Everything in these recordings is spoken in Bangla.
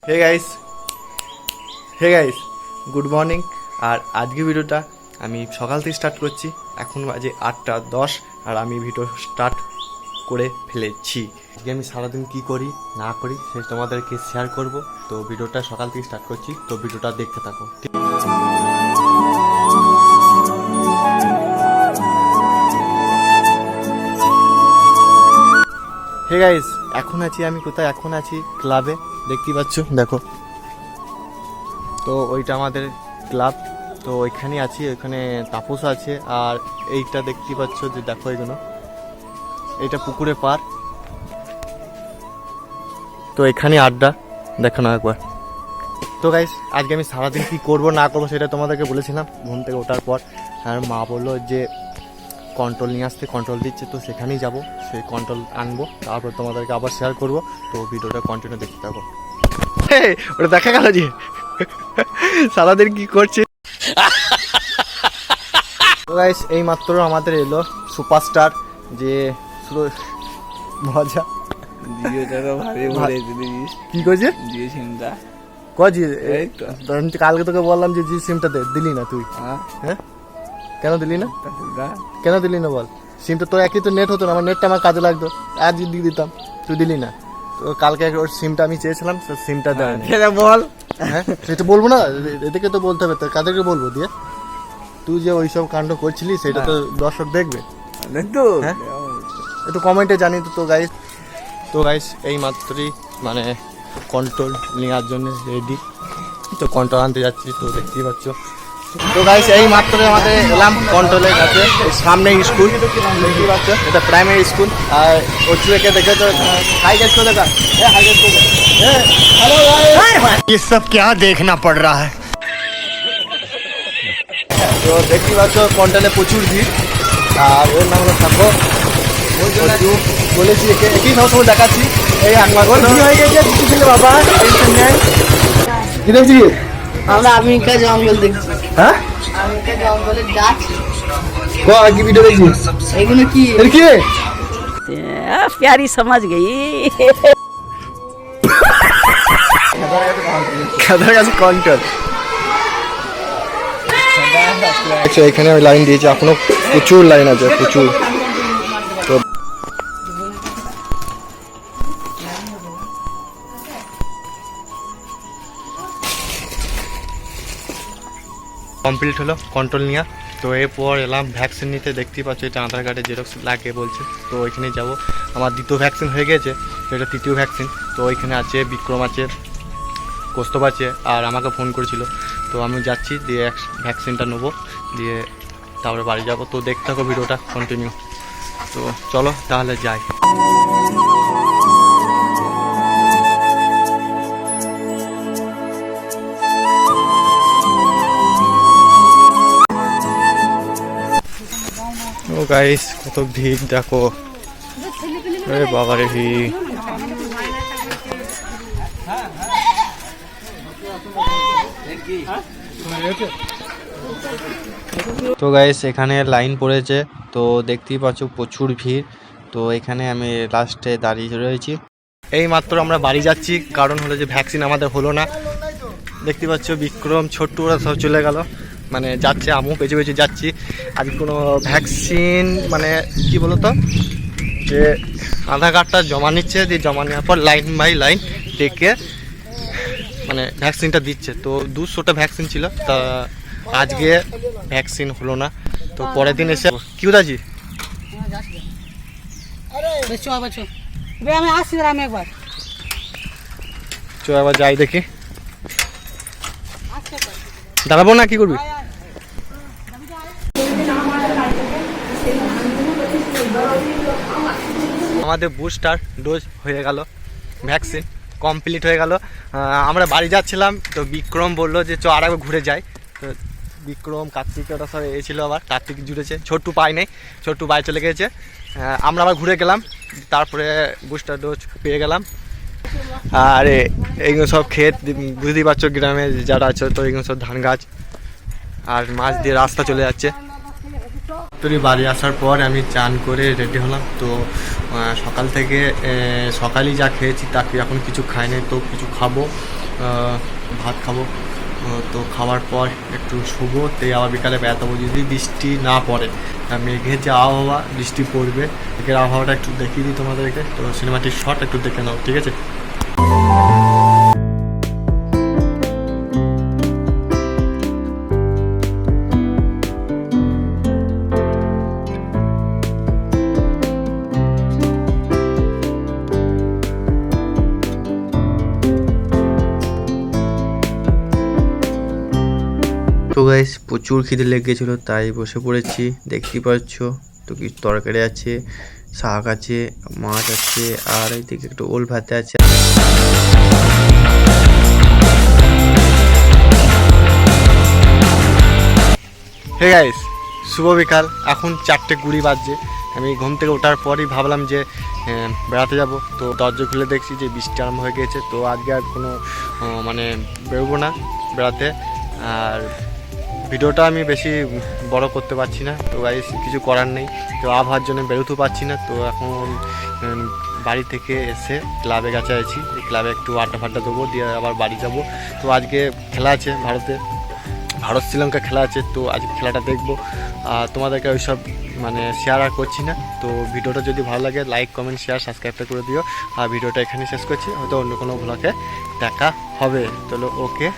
হে গাইস গুড মর্নিং। আর আজকে ভিডিওটা আমি সকাল থেকে স্টার্ট করছি। এখন বাজে 8:10 আর আমি ভিডিও স্টার্ট করে ফেলেছি। আজকে আমি সারাদিন কী করি না করি সে তোমাদেরকে শেয়ার করব। তো ভিডিওটা সকাল থেকে স্টার্ট করছি, তো ভিডিওটা দেখতে থাকো। হে গাইস, এখন আছি আমি কোথায়? এখন আছি ক্লাবে, দেখতেই পাচ্ছ, দেখো। তো ওইটা আমাদের ক্লাব, তো ওইখানে আছি। ওইখানে তাপস আছে, আর এইটা দেখতেই পাচ্ছ যে দেখো এগুলো, এইটা পুকুরে পার। তো এখানে আড্ডা, দেখো না একবার। তো গাইস আজকে আমি সারাদিন কী করবো না করবো সেটা তোমাদেরকে বলেছিলাম ঘুম থেকে ওঠার পর। আর মা বললো যে কন্ট্রোল নিয়ে আসতে, কন্ট্রোল দিচ্ছে, তো সেখানেই যাব, সেই কন্ট্রোল আনবো, তারপর তোমাদেরকে আবার শেয়ার করবো। তো ভিডিওটা কন্টিনিউ দেখতে থাকো। ওটা দেখা গেল যে সারাদিন কি করছে। তো গাইস এই মাত্র আমাদের এলো সুপারস্টার, যে শুধু মজা কি করছে কালকে তোকে বললাম যে জি সিমটা দিলি না তুই। হ্যাঁ কেন দিলি না? কেন দিলি না বল? সিমটা তোর একই তো নেট হতো না, আমার নেটটা আমার কাজে লাগতো, আজ দিয়ে দিতাম, তুই দিলি না। তো কালকে ওর সিমটা আমি চেয়েছিলাম, সিমটা দেয় বল। হ্যাঁ সেটা বলবো না, এদেরকে তো বলতে হবে, তো কাদেরকে বলবো দিয়ে? তুই যে ওইসব কাণ্ড করছিলি সেটা তো দর্শক দেখবে, হ্যাঁ একটু কমেন্টে জানি তো। তো গাইস এই মাত্রই মানে কন্ট্রোল নেওয়ার জন্য রেডি, তো কন্ট্রোল আনতে যাচ্ছি, তো দেখতেই পাচ্ছ। তো গাইস এই মাত্র আমাদের এলাম কন্ট্রোলের কাছে, সামনে স্কুল দেখতেই পাচ্ছ, এটা প্রাইমারি স্কুল। আর ওচুকে দেখে তো হাই গেট করে দেখা, হাই গেট করে হ্যালো গাইস, ये सब क्या देखना पड़ रहा है। তো দেখতেই পাচ্ছ কন্ট্রোলে প্রচুর ভিড়, আর ওর নাম হলো থাকো বলেছি, একই সবসময় দেখাচ্ছি। এই আকমাগর কি হয়ে গেছে কিছু ছিল বাবা, টেনশন নেই। কি দেখছি আমরা আমেরিকা জঙ্গল দেখছি। হ্যাঁ আমেরিকা জঙ্গলের গাছ। কি ভিডিও দেখছি? এগুলো কি এর কি प्यारी समझ गई। খাদার কাছে কন্ট্রোল। আচ্ছা এখানে আমি লাইন দিয়েছি, এখনো প্রচুর লাইন আছে, প্রচুর। তো কমপ্লিট হলো কন্ট্রোল নেওয়া। তো এরপর এলাম ভ্যাকসিন নিতে, দেখতেই পাচ্ছ এটা আধার কার্ডের জেরক্স লাগে বলছে, তো ওইখানে যাব। আমার দ্বিতীয় ভ্যাকসিন হয়ে গেছে, তো এটা তৃতীয় ভ্যাকসিন। তো ওইখানে আছে বিক্রম আছে, কৌস্তব আছে, আর আমাকে ফোন করেছিল। তো আমি যাচ্ছি, দিয়ে ভ্যাকসিনটা নেবো, দিয়ে তারপরে বাড়ি যাব। তো দেখতে থাকো ভিডিওটা কন্টিনিউ। তো চলো তাহলে যাই। ও গাইস কত ভিড় দেখো, আরে বাবারে ভিড়। তো গাইস এখানে লাইন পড়েছে, তো দেখতেই পাচ্ছ প্রচুর ভিড়। তো এখানে আমি লাস্টে দাঁড়িয়ে রয়েছি। এই মাত্র আমরা বাড়ি যাচ্ছি, কারণ হলো যে ভ্যাকসিন আমাদের হলো না। দেখতে পাচ্ছ বিক্রম ছোট্টু ওরা সব চলে গেল, মানে যাচ্ছে, আমু পেছু পেছু যাচ্ছি। আজ কোনো ভ্যাকসিন মানে কি বলতো, যে আধার কার্ডটা জমা নিচ্ছে, দিয়ে জমা নেওয়ার পর লাইন বাই লাইন ডেকে মানে ভ্যাকসিনটা দিচ্ছে। তো 200টা ভ্যাকসিন ছিল, তা আজকে ভ্যাকসিন হলো না। তো পরের দিন এসে কি উদাছি চ আবার যাই দেখি, দাঁড়াবো না কি করবি? আমাদের বুস্টার ডোজ হয়ে গেল, ভ্যাকসিন কমপ্লিট হয়ে গেল। আমরা বাড়ি যাচ্ছিলাম, তো বিক্রম বললো যে চ আর একবার ঘুরে যাই। তো বিক্রম কার্তিক ওটা সব এসেছিলো, আবার কার্তিক জুড়েছে, ছোট্টু পায় নেই, ছোট্টু বাড়ি চলে গেছে। আমরা আবার ঘুরে গেলাম, তারপরে বুস্টার ডোজ পেয়ে গেলাম। আর এইগুলো সব ক্ষেত, বুঝতেই পারছো গ্রামে যারা আছে, তো এইগুলো সব ধান গাছ, আর মাছ দিয়ে রাস্তা চলে যাচ্ছে। তুই বাড়ি আসার পর আমি চান করে রেডি হলাম। তো সকাল থেকে সকালেই যা খেয়েছি তাকে এখন কিছু খাইনি, তো কিছু খাবো। ভাত খাবো। তো খাওয়ার পর একটু শুবো, তাই আবার বিকালে বেড়াতে যাবো যদি বৃষ্টি না পড়ে। মেঘের যে আবহাওয়া, বৃষ্টি পড়বে, মেঘের আবহাওয়াটা একটু দেখিয়ে দিই তোমাদেরকে। তো সিনেমাটিক শট একটু দেখে নাও, ঠিক আছে? তো গাইস প্রচুর খিদে লেগেছিল, তাই বসে পড়েছি। দেখতেই পাচ্ছ তো কিছু তরকারি আছে, শাক আছে, মাছ আছে, আর এইদিকে একটু ওল ভাতে আছে। হে গাইস, শুভ বিকাল। এখন 4:20 বাজছে। আমি ঘুম থেকে ওঠার পরই ভাবলাম যে বেড়াতে যাব। তো দরজা খুলে দেখছি যে বৃষ্টি আরম্ভ হয়ে গিয়েছে। তো আজকে আর কোনো মানে বেরোবো না বেড়াতে। আর ভিডিওটা আমি বেশি বড় করতে পারছি না, তো গাইস কিছু করার নেই। তো আবহাওয়ার জন্য বেরোতেও পারছি না। তো এখন বাড়ি থেকে এসে ক্লাবে কাছে আছি, ক্লাবে একটু আড্ডা ফাড্ডা দেবো, দিয়ে আবার বাড়ি যাব। তো আজকে খেলা আছে ভারত শ্রীলঙ্কা খেলা আছে। তো আজকে খেলাটা দেখবো। আর তোমাদেরকে ওইসব মানে শেয়ার আর করছি না। তো ভিডিওটা যদি ভালো লাগে লাইক কমেন্ট শেয়ার সাবস্ক্রাইবটা করে দিও। আর ভিডিওটা এখানে শেষ করছি, হয়তো অন্য কোনো ব্লগে দেখা হবে। চলো, ওকে,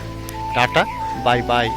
টাটা, বাই বাই।